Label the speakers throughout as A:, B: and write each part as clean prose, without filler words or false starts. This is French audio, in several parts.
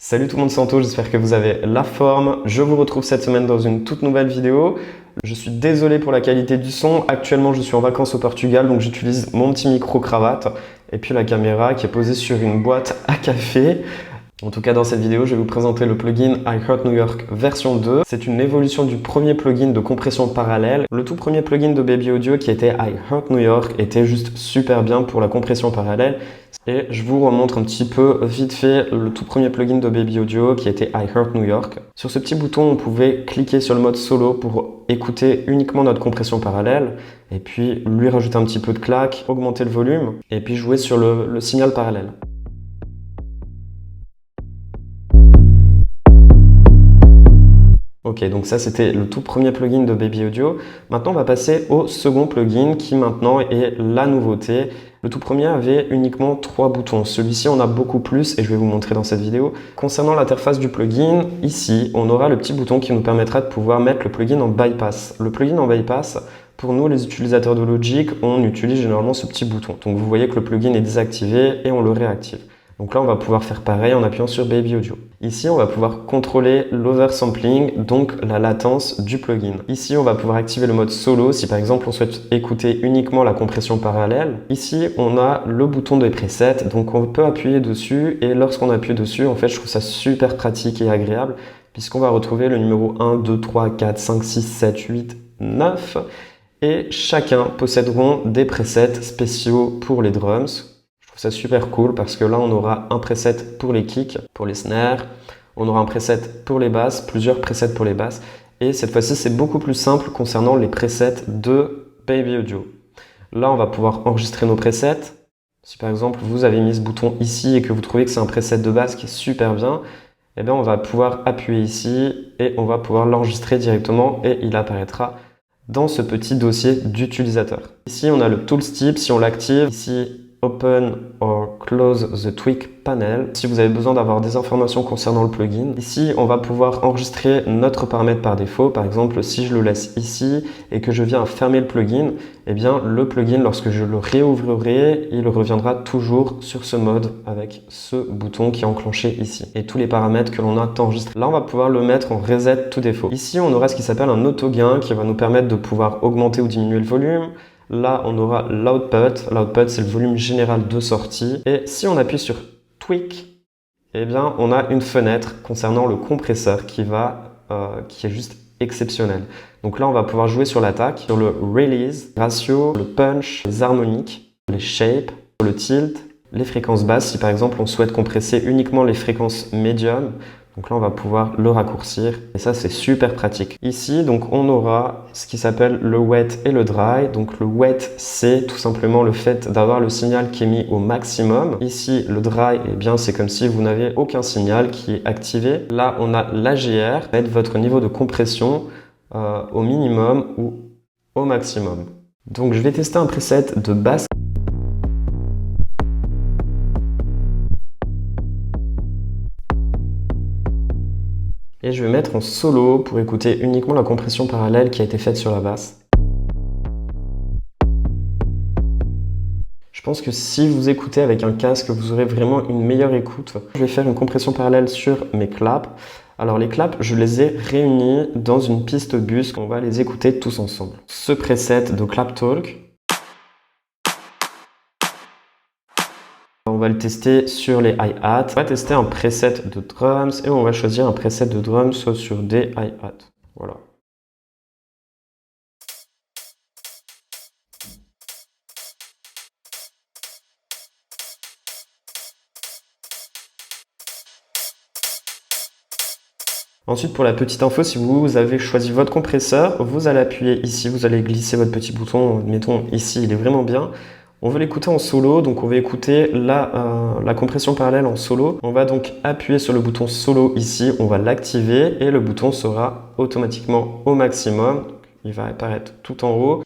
A: Salut tout le monde, c'est Anto, j'espère que vous avez la forme. Je vous retrouve cette semaine dans une toute nouvelle vidéo. Je suis désolé pour la qualité du son. Actuellement, je suis en vacances au Portugal, donc j'utilise mon petit micro-cravate et puis la caméra qui est posée sur une boîte à café. En tout cas, dans cette vidéo, je vais vous présenter le plugin iHeart New York version 2. C'est une évolution du premier plugin de compression parallèle. Le tout premier plugin de Baby Audio qui était iHeart New York était juste super bien pour la compression parallèle. Et je vous remontre un petit peu vite fait le tout premier plugin de Baby Audio qui était iHeart New York. Sur ce petit bouton, on pouvait cliquer sur le mode solo pour écouter uniquement notre compression parallèle et puis lui rajouter un petit peu de claque, augmenter le volume et puis jouer sur le signal parallèle. Ok, donc ça c'était le tout premier plugin de Baby Audio. Maintenant on va passer au second plugin qui maintenant est la nouveauté. Le tout premier avait uniquement 3 boutons. Celui-ci on a beaucoup plus et je vais vous montrer dans cette vidéo. Concernant l'interface du plugin, ici on aura le petit bouton qui nous permettra de pouvoir mettre le plugin en bypass. Le plugin en bypass, pour nous les utilisateurs de Logic, on utilise généralement ce petit bouton. Donc vous voyez que le plugin est désactivé et on le réactive. Donc là, on va pouvoir faire pareil en appuyant sur Baby Audio. Ici, on va pouvoir contrôler l'oversampling, donc la latence du plugin. Ici, on va pouvoir activer le mode solo si par exemple on souhaite écouter uniquement la compression parallèle. Ici, on a le bouton de preset, donc on peut appuyer dessus et lorsqu'on appuie dessus, en fait, je trouve ça super pratique et agréable puisqu'on va retrouver le numéro 1, 2, 3, 4, 5, 6, 7, 8, 9 et chacun posséderont des presets spéciaux pour les drums. C'est super cool parce que là, on aura un preset pour les kicks, pour les snares. On aura un preset pour les basses, plusieurs presets pour les basses. Et cette fois-ci, c'est beaucoup plus simple concernant les presets de Baby Audio. Là, on va pouvoir enregistrer nos presets. Si par exemple, vous avez mis ce bouton ici et que vous trouvez que c'est un preset de basse qui est super bien, eh bien, on va pouvoir appuyer ici et on va pouvoir l'enregistrer directement et il apparaîtra dans ce petit dossier d'utilisateur. Ici, on a le Tools Tip. Si on l'active, ici, Open or Close the Tweak Panel. Si vous avez besoin d'avoir des informations concernant le plugin, ici on va pouvoir enregistrer notre paramètre par défaut. Par exemple, si je le laisse ici et que je viens à fermer le plugin, eh bien le plugin, lorsque je le réouvrirai, il reviendra toujours sur ce mode avec ce bouton qui est enclenché ici et tous les paramètres que l'on a enregistrés. Là, on va pouvoir le mettre en reset tout défaut. Ici, on aura ce qui s'appelle un auto-gain qui va nous permettre de pouvoir augmenter ou diminuer le volume. Là, on aura l'output. L'output, c'est le volume général de sortie. Et si on appuie sur Tweak, eh bien, on a une fenêtre concernant le compresseur qui est juste exceptionnel. Donc là, on va pouvoir jouer sur l'attaque, sur le release, ratio, le punch, les harmoniques, les shapes, le tilt, les fréquences basses. Si par exemple, on souhaite compresser uniquement les fréquences médium, donc là, on va pouvoir le raccourcir et ça, c'est super pratique. Ici, donc, on aura ce qui s'appelle le wet et le dry. Donc, le wet, c'est tout simplement le fait d'avoir le signal qui est mis au maximum. Ici, le dry, eh bien, c'est comme si vous n'avez aucun signal qui est activé. Là, on a l'AGR, mettre votre niveau de compression au minimum ou au maximum. Donc, je vais tester un preset de basse. Et je vais mettre en solo pour écouter uniquement la compression parallèle qui a été faite sur la basse. Je pense que si vous écoutez avec un casque, vous aurez vraiment une meilleure écoute. Je vais faire une compression parallèle sur mes claps. Alors les claps, je les ai réunis dans une piste bus. On va les écouter tous ensemble. Ce preset de Clap Talk. On va le tester sur les hi-hats. On va tester un preset de drums et on va choisir un preset de drums sur des hi-hats. Voilà. Ensuite, pour la petite info, si vous avez choisi votre compresseur, vous allez appuyer ici, vous allez glisser votre petit bouton. Mettons ici, il est vraiment bien. On veut l'écouter en solo, donc on va écouter la compression parallèle en solo. On va donc appuyer sur le bouton solo ici, on va l'activer et le bouton sera automatiquement au maximum. Il va apparaître tout en haut.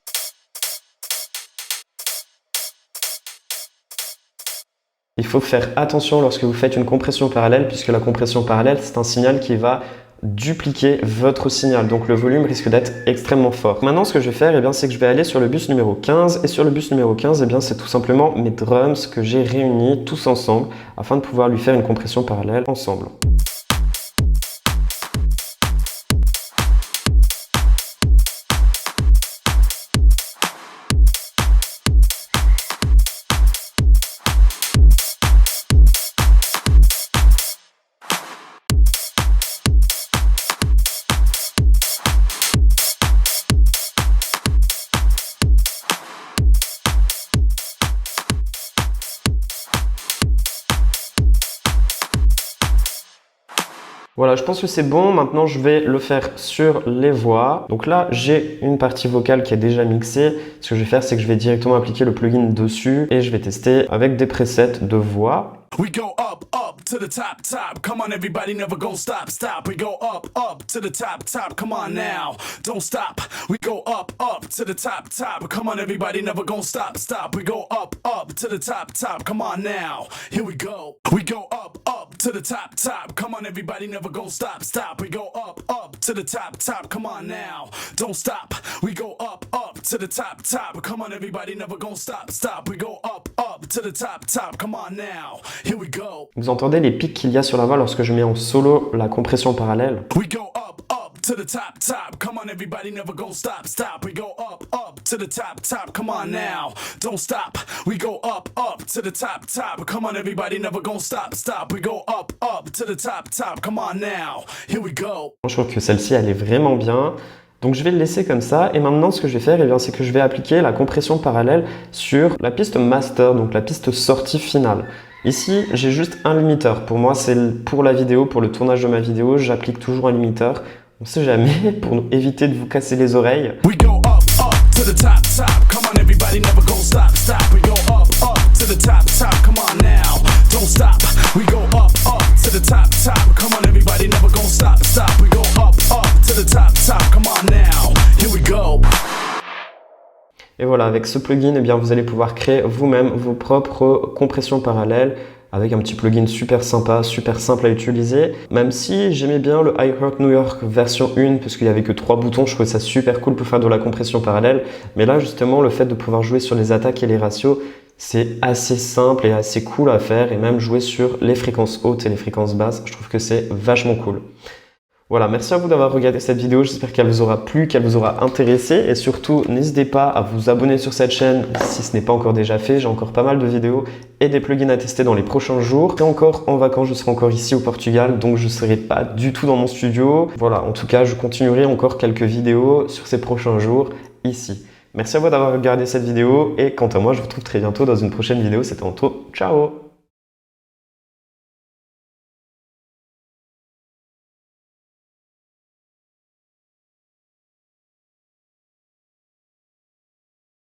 A: Il faut faire attention lorsque vous faites une compression parallèle puisque la compression parallèle, c'est un signal qui va dupliquer votre signal. Donc le volume risque d'être extrêmement fort. Maintenant, ce que je vais faire, eh bien, c'est que je vais aller sur le bus numéro 15. Et sur le bus numéro 15, eh bien, c'est tout simplement mes drums que j'ai réunis tous ensemble afin de pouvoir lui faire une compression parallèle ensemble. Voilà, je pense que c'est bon. Maintenant, je vais le faire sur les voix. Donc là, j'ai une partie vocale qui est déjà mixée. Ce que je vais faire, c'est que je vais directement appliquer le plugin dessus et je vais tester avec des presets de voix.
B: We go up, up to the top, top. Come on, everybody, never gonna stop, stop. We go up, up to the top, top. Come on now, don't stop. We go up, up to the top, top. Come on, everybody, never gonna stop, stop. We go up, up to the top, top. Come on now, here we go. We go up to the top, top. Come on, everybody, never gonna stop, stop. We go up to the top, top. Come on now, don't stop. We go up to the top, top. Come on, everybody, never gonna stop, stop. We go up to the top, top. Come on now. Here we go.
A: Vous entendez les pics qu'il y a sur la voix lorsque je mets en solo la compression parallèle.
B: We go up to the top, top. Come on, everybody, never gonna stop, stop. We go up to the top, top. Come on now, don't stop. We go up to the top, top. Come on, everybody, never gonna stop, stop. We go up to the top, top. Come on now, here we go.
A: Je trouve que celle-ci, elle est vraiment bien. Donc je vais le laisser comme ça et maintenant ce que je vais faire, c'est que je vais appliquer la compression parallèle sur la piste master, donc la piste sortie finale. Ici, j'ai juste un limiteur. Pour moi, c'est pour la vidéo, pour le tournage de ma vidéo, j'applique toujours un limiteur. On sait jamais, pour éviter de vous casser les oreilles.
B: We go up to the top, top. Come on, everybody, never gonna stop, stop. We go up to the top, top. Come on now, don't stop. We go up to the top, top. Come on, everybody, never gonna stop, stop. We go up to the top, top. Come on now, here we go.
A: Et voilà, avec ce plugin, eh bien, vous allez pouvoir créer vous-même vos propres compressions parallèles avec un petit plugin super sympa, super simple à utiliser. Même si j'aimais bien le iHeart New York version 1, parce qu'il n'y avait que 3 boutons, je trouvais ça super cool pour faire de la compression parallèle. Mais là, justement, le fait de pouvoir jouer sur les attaques et les ratios, c'est assez simple et assez cool à faire. Et même jouer sur les fréquences hautes et les fréquences basses, je trouve que c'est vachement cool. Voilà, merci à vous d'avoir regardé cette vidéo, j'espère qu'elle vous aura plu, qu'elle vous aura intéressé et surtout n'hésitez pas à vous abonner sur cette chaîne si ce n'est pas encore déjà fait, j'ai encore pas mal de vidéos et des plugins à tester dans les prochains jours. Et encore en vacances, je serai encore ici au Portugal, donc je ne serai pas du tout dans mon studio. Voilà, en tout cas, je continuerai encore quelques vidéos sur ces prochains jours ici. Merci à vous d'avoir regardé cette vidéo et quant à moi, je vous retrouve très bientôt dans une prochaine vidéo, c'était Anto, ciao!